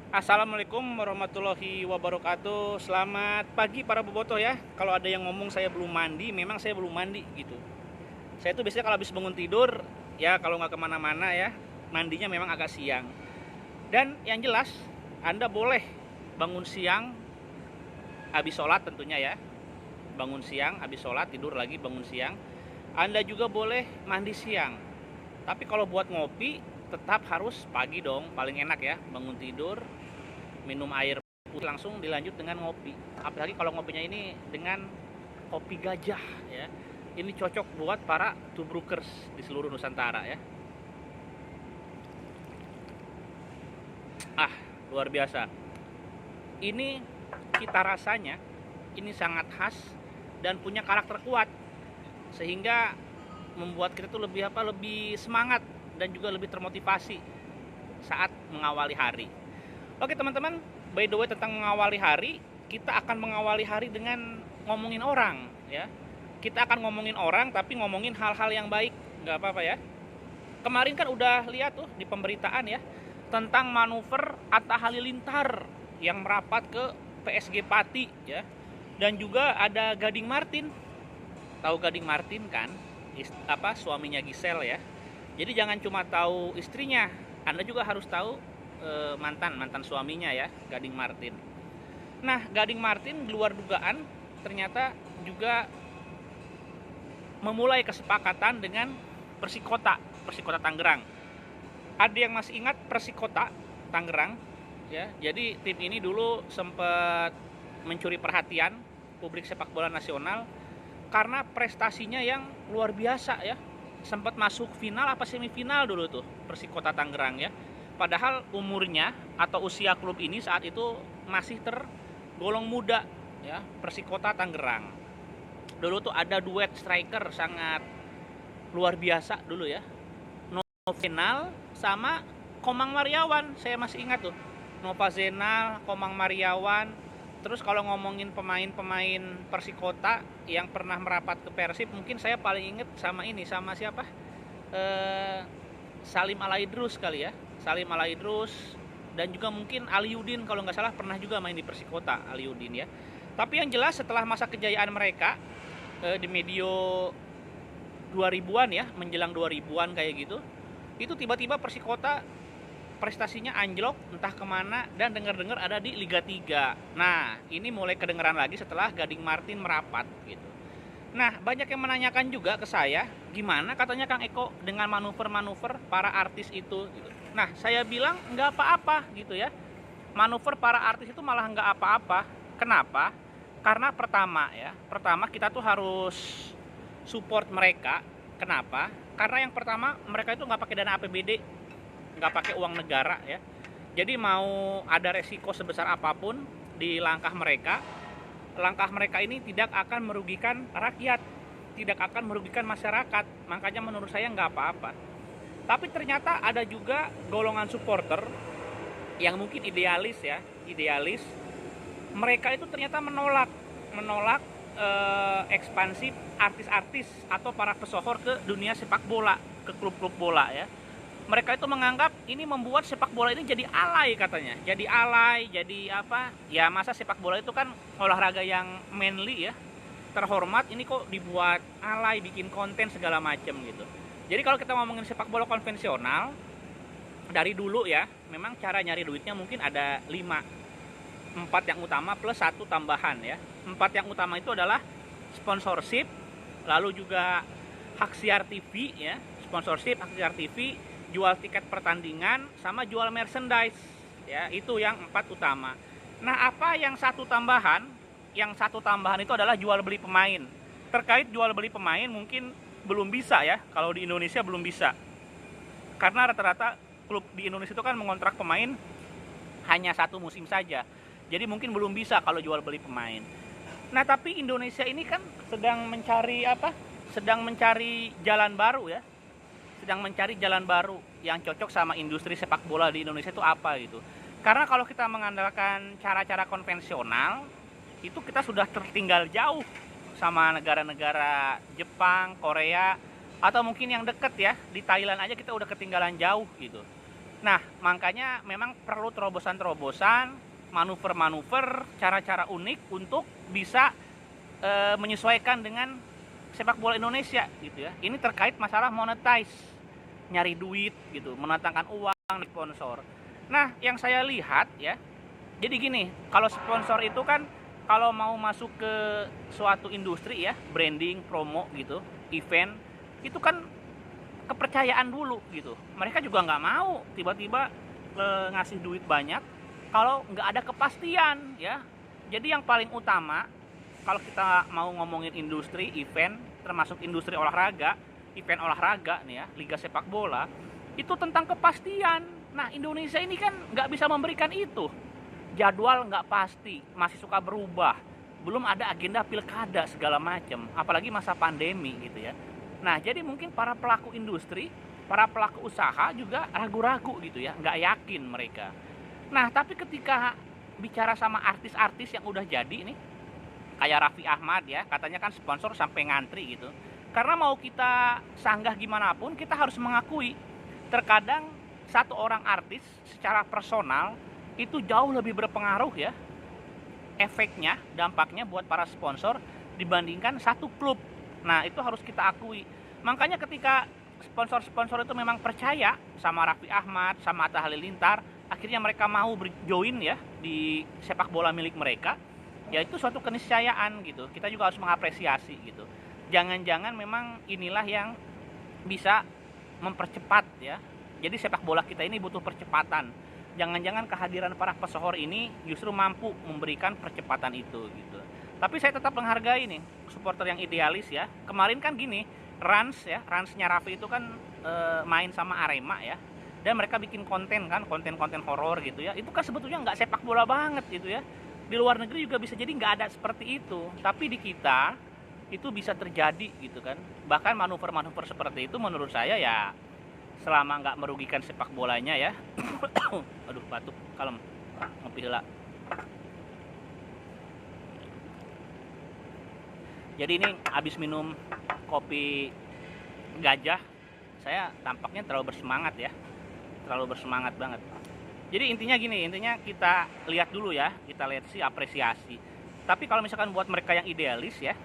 Assalamualaikum warahmatullahi wabarakatuh. Selamat pagi para bobotoh ya. Kalau ada yang ngomong saya belum mandi, memang saya belum mandi gitu. Saya tuh biasanya kalau habis bangun tidur, ya kalau nggak kemana-mana ya, mandinya memang agak siang. Dan yang jelas, Anda boleh bangun siang habis sholat tentunya ya. Bangun siang habis sholat, tidur lagi bangun siang. Anda juga boleh mandi siang. Tapi kalau buat ngopi, tetap harus pagi dong, paling enak ya. Bangun tidur, minum air putih langsung dilanjut dengan ngopi. Apalagi kalau ngopinya ini dengan kopi gajah ya. Ini cocok buat para tubrukers di seluruh Nusantara ya. Ah, luar biasa. Ini cita rasanya ini sangat khas dan punya karakter kuat sehingga membuat kita tuh lebih semangat dan juga lebih termotivasi saat mengawali hari. Oke teman-teman, by the way tentang mengawali hari, kita akan mengawali hari dengan ngomongin orang ya. Kita akan ngomongin orang tapi ngomongin hal-hal yang baik, nggak apa-apa ya. Kemarin kan udah lihat tuh di pemberitaan ya tentang manuver Atta Halilintar yang merapat ke PSG Pati ya. Dan juga ada Gading Martin. Tahu Gading Martin kan? Suaminya Gisel ya. Jadi jangan cuma tahu istrinya, Anda juga harus tahu mantan suaminya ya, Gading Martin. Nah, Gading Martin di luar dugaan ternyata juga memulai kesepakatan dengan Persikota Tangerang. Ada yang masih ingat Persikota Tangerang ya? Jadi tim ini dulu sempat mencuri perhatian publik sepak bola nasional karena prestasinya yang luar biasa ya. Sempat masuk final apa semifinal dulu tuh Persikota Tangerang ya. Padahal umurnya atau usia klub ini saat itu masih tergolong muda ya, Persikota Tangerang. Dulu tuh ada duet striker sangat luar biasa dulu ya. Novenal sama Komang Mariawan, saya masih ingat tuh. Nova Zenal, Komang Mariawan. Terus kalau ngomongin pemain-pemain Persikota yang pernah merapat ke Persib, mungkin saya paling inget sama ini, sama siapa? Salim Alaidrus kali ya. Salim Alaidrus dan juga mungkin Aliudin kalau nggak salah pernah juga main di Persikota, Aliudin ya. Tapi yang jelas setelah masa kejayaan mereka di medio 2000-an ya, menjelang 2000-an kayak gitu, itu tiba-tiba Persikota prestasinya anjlok entah kemana dan dengar-dengar ada di Liga 3. Nah, ini mulai kedengeran lagi setelah Gading Martin merapat gitu. Nah, banyak yang menanyakan juga ke saya, gimana katanya Kang Eko dengan manuver-manuver para artis itu gitu. Nah, saya bilang nggak apa-apa gitu ya. Manuver para artis itu malah nggak apa-apa. Kenapa? Karena pertama kita tuh harus support mereka. Kenapa? Karena yang pertama mereka itu nggak pakai dana APBD, nggak pakai uang negara ya. Jadi mau ada resiko sebesar apapun di langkah mereka ini tidak akan merugikan rakyat, tidak akan merugikan masyarakat. Makanya menurut saya nggak apa-apa. Tapi ternyata ada juga golongan supporter yang mungkin idealis ya, idealis. Mereka itu ternyata menolak ekspansi artis-artis atau para pesohor ke dunia sepak bola, ke klub-klub bola ya. Mereka itu menganggap ini membuat sepak bola ini jadi alay katanya. Jadi alay, jadi apa? Ya masa sepak bola itu kan olahraga yang manly ya, terhormat, ini kok dibuat alay, bikin konten segala macam gitu. Jadi kalau kita ngomongin sepak bola konvensional dari dulu ya, memang cara nyari duitnya mungkin ada 4 yang utama plus 1 tambahan ya. 4 yang utama itu adalah sponsorship, lalu juga hak siar TV ya, sponsorship, hak siar TV, jual tiket pertandingan, sama jual merchandise ya. Itu yang 4 utama. Nah, apa yang satu tambahan? Yang satu tambahan itu adalah jual beli pemain. Terkait jual beli pemain mungkin belum bisa ya, kalau di Indonesia belum bisa. Karena rata-rata klub di Indonesia itu kan mengontrak pemain hanya 1 musim saja. Jadi mungkin belum bisa kalau jual beli pemain. Nah, tapi Indonesia ini kan sedang mencari apa? Sedang mencari jalan baru ya. Sedang mencari jalan baru yang cocok sama industri sepak bola di Indonesia itu apa gitu. Karena kalau kita mengandalkan cara-cara konvensional, itu kita sudah tertinggal jauh sama negara-negara Jepang, Korea, atau mungkin yang deket ya, di Thailand aja kita udah ketinggalan jauh gitu. Nah, makanya memang perlu terobosan-terobosan, manuver-manuver, cara-cara unik untuk bisa menyesuaikan dengan sepak bola Indonesia gitu ya. Ini terkait masalah monetize, nyari duit gitu, mendatangkan uang, sponsor. Nah, yang saya lihat ya, jadi gini, kalau sponsor itu kan kalau mau masuk ke suatu industri ya, branding, promo gitu, event, itu kan kepercayaan dulu gitu. Mereka juga nggak mau tiba-tiba ngasih duit banyak kalau nggak ada kepastian ya. Jadi yang paling utama kalau kita mau ngomongin industri event, termasuk industri olahraga, event olahraga nih ya, liga sepak bola, itu tentang kepastian. Nah, Indonesia ini kan nggak bisa memberikan itu. Jadwal nggak pasti, masih suka berubah. Belum ada agenda pilkada segala macam, apalagi masa pandemi gitu ya. Nah, jadi mungkin para pelaku industri, para pelaku usaha juga ragu-ragu gitu ya, nggak yakin mereka. Nah, tapi ketika bicara sama artis-artis yang udah jadi nih, kayak Raffi Ahmad ya, katanya kan sponsor sampai ngantri gitu. Karena mau kita sanggah gimana pun, kita harus mengakui terkadang satu orang artis secara personal itu jauh lebih berpengaruh ya, efeknya, dampaknya buat para sponsor dibandingkan satu klub. Nah, itu harus kita akui. Makanya ketika sponsor-sponsor itu memang percaya sama Raffi Ahmad, sama Atta Halilintar, akhirnya mereka mau join ya di sepak bola milik mereka, ya itu suatu keniscayaan gitu. Kita juga harus mengapresiasi gitu. Jangan-jangan memang inilah yang bisa mempercepat ya. Jadi sepak bola kita ini butuh percepatan. Jangan-jangan kehadiran para pesohor ini justru mampu memberikan percepatan itu gitu. Tapi saya tetap menghargai nih supporter yang idealis ya. Kemarin kan gini, Ransnya Raffi itu kan main sama Arema ya. Dan mereka bikin konten kan, konten-konten horor gitu ya. Itu kan sebetulnya nggak sepak bola banget gitu ya. Di luar negeri juga bisa jadi nggak ada seperti itu. Tapi di kita itu bisa terjadi gitu kan. Bahkan manuver-manuver seperti itu menurut saya ya selama nggak merugikan sepak bolanya ya. Aduh, batuk, kalem, ngopi heula. Jadi ini habis minum kopi gajah, saya tampaknya terlalu bersemangat ya, terlalu bersemangat banget. Jadi intinya gini, intinya kita lihat dulu ya, kita lihat sih apresiasi. Tapi kalau misalkan buat mereka yang idealis ya,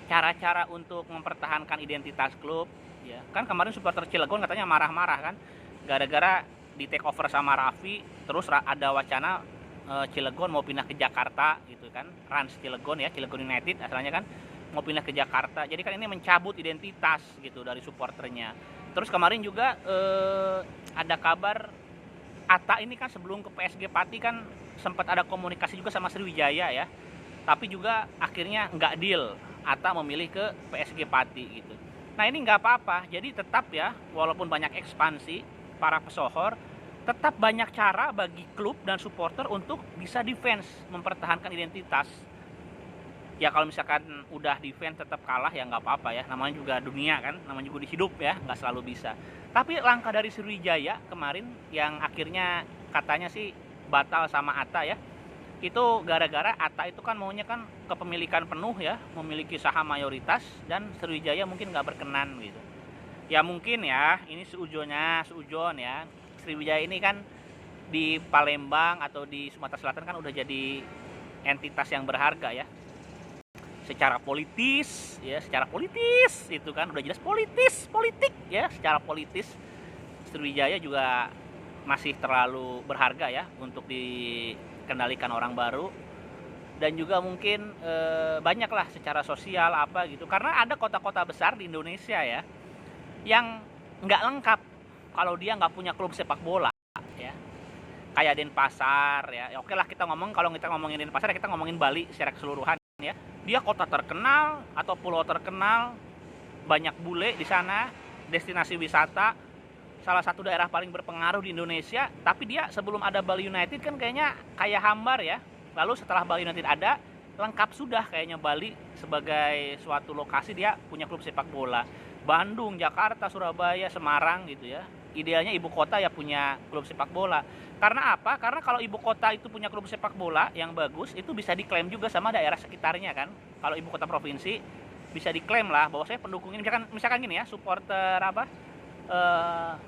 cara-cara untuk mempertahankan identitas klub, ya kan kemarin supporter Cilegon katanya marah-marah kan, gara-gara di take over sama Raffi, terus ada wacana Cilegon mau pindah ke Jakarta gitu kan, Rans Cilegon ya, Cilegon United asalnya kan mau pindah ke Jakarta. Jadi kan ini mencabut identitas gitu dari supporternya. Terus kemarin juga ada kabar Atta ini kan sebelum ke PSG Pati kan sempat ada komunikasi juga sama Sriwijaya ya. Tapi juga akhirnya nggak deal, Atta memilih ke PSG Pati gitu. Nah ini nggak apa-apa, jadi tetap ya, walaupun banyak ekspansi para pesohor, tetap banyak cara bagi klub dan supporter untuk bisa defense, mempertahankan identitas. Ya kalau misalkan udah defense tetap kalah ya nggak apa-apa ya, namanya juga dunia kan, namanya juga hidup ya, nggak selalu bisa. Tapi langkah dari Sriwijaya kemarin yang akhirnya katanya sih batal sama Atta ya, itu gara-gara Atta itu kan maunya kan kepemilikan penuh ya, memiliki saham mayoritas, dan Sriwijaya mungkin nggak berkenan gitu. Ya mungkin ya, ini seujon ya, Sriwijaya ini kan di Palembang atau di Sumatera Selatan kan udah jadi entitas yang berharga ya. Secara politis itu kan udah jelas politik ya, secara politis Sriwijaya juga masih terlalu berharga ya untuk dikendalikan orang baru, dan juga mungkin banyak lah secara sosial apa gitu, karena ada kota-kota besar di Indonesia ya yang nggak lengkap kalau dia nggak punya klub sepak bola ya, kayak Denpasar ya. Oke lah, kita ngomong, kalau kita ngomongin Denpasar kita ngomongin Bali secara keseluruhan ya. Dia kota terkenal atau pulau terkenal, banyak bule di sana, destinasi wisata, salah satu daerah paling berpengaruh di Indonesia. Tapi dia sebelum ada Bali United kan kayaknya kayak hambar ya. Lalu setelah Bali United ada, lengkap sudah kayaknya Bali sebagai suatu lokasi dia punya klub sepak bola. Bandung, Jakarta, Surabaya, Semarang gitu ya. Idealnya ibu kota ya punya klub sepak bola. Karena apa? Karena kalau ibu kota itu punya klub sepak bola yang bagus, itu bisa diklaim juga sama daerah sekitarnya kan. Kalau ibu kota provinsi bisa diklaim lah bahwa saya pendukung ini, misalkan gini ya, supporter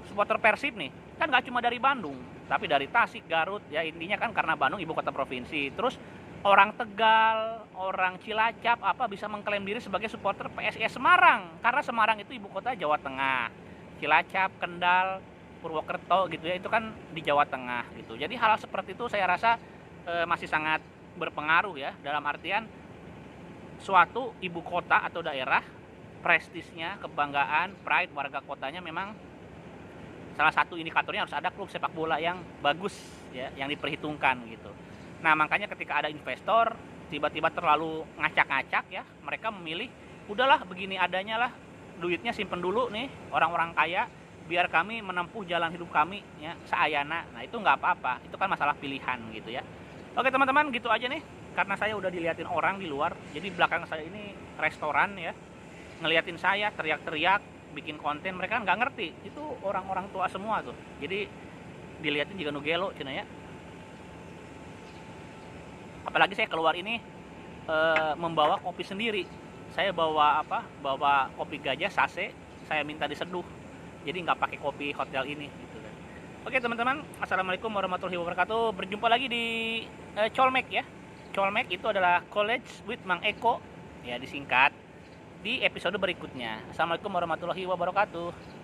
supporter Persib nih kan nggak cuma dari Bandung, tapi dari Tasik, Garut, ya intinya kan karena Bandung ibu kota provinsi. Terus orang Tegal, orang Cilacap apa bisa mengklaim diri sebagai supporter PSIS Semarang karena Semarang itu ibu kota Jawa Tengah. Cilacap, Kendal, Purwokerto gitu ya, itu kan di Jawa Tengah gitu. Jadi hal seperti itu saya rasa masih sangat berpengaruh ya, dalam artian suatu ibu kota atau daerah, prestisnya, kebanggaan, pride warga kotanya memang salah satu indikatornya harus ada klub sepak bola yang bagus ya, yang diperhitungkan gitu. Nah, makanya ketika ada investor tiba-tiba terlalu ngacak-ngacak ya, mereka memilih udahlah begini adanya lah, duitnya simpen dulu nih orang-orang kaya biar kami menempuh jalan hidup kami ya seayana. Nah, itu nggak apa-apa, itu kan masalah pilihan gitu ya. Oke teman-teman, gitu aja nih, karena saya udah diliatin orang di luar, jadi belakang saya ini restoran ya, ngeliatin saya teriak-teriak bikin konten, mereka nggak ngerti itu orang-orang tua semua tuh, jadi diliatin juga nugelo cina ya. Apalagi saya keluar ini membawa kopi sendiri, saya bawa bawa kopi gajah sase, saya minta diseduh, jadi nggak pakai kopi hotel ini gitu kan. Oke teman-teman, assalamualaikum warahmatullahi wabarakatuh. Berjumpa lagi di Colmek ya. Colmek itu adalah College with Mang Eko ya, disingkat, di episode berikutnya. Assalamualaikum warahmatullahi wabarakatuh.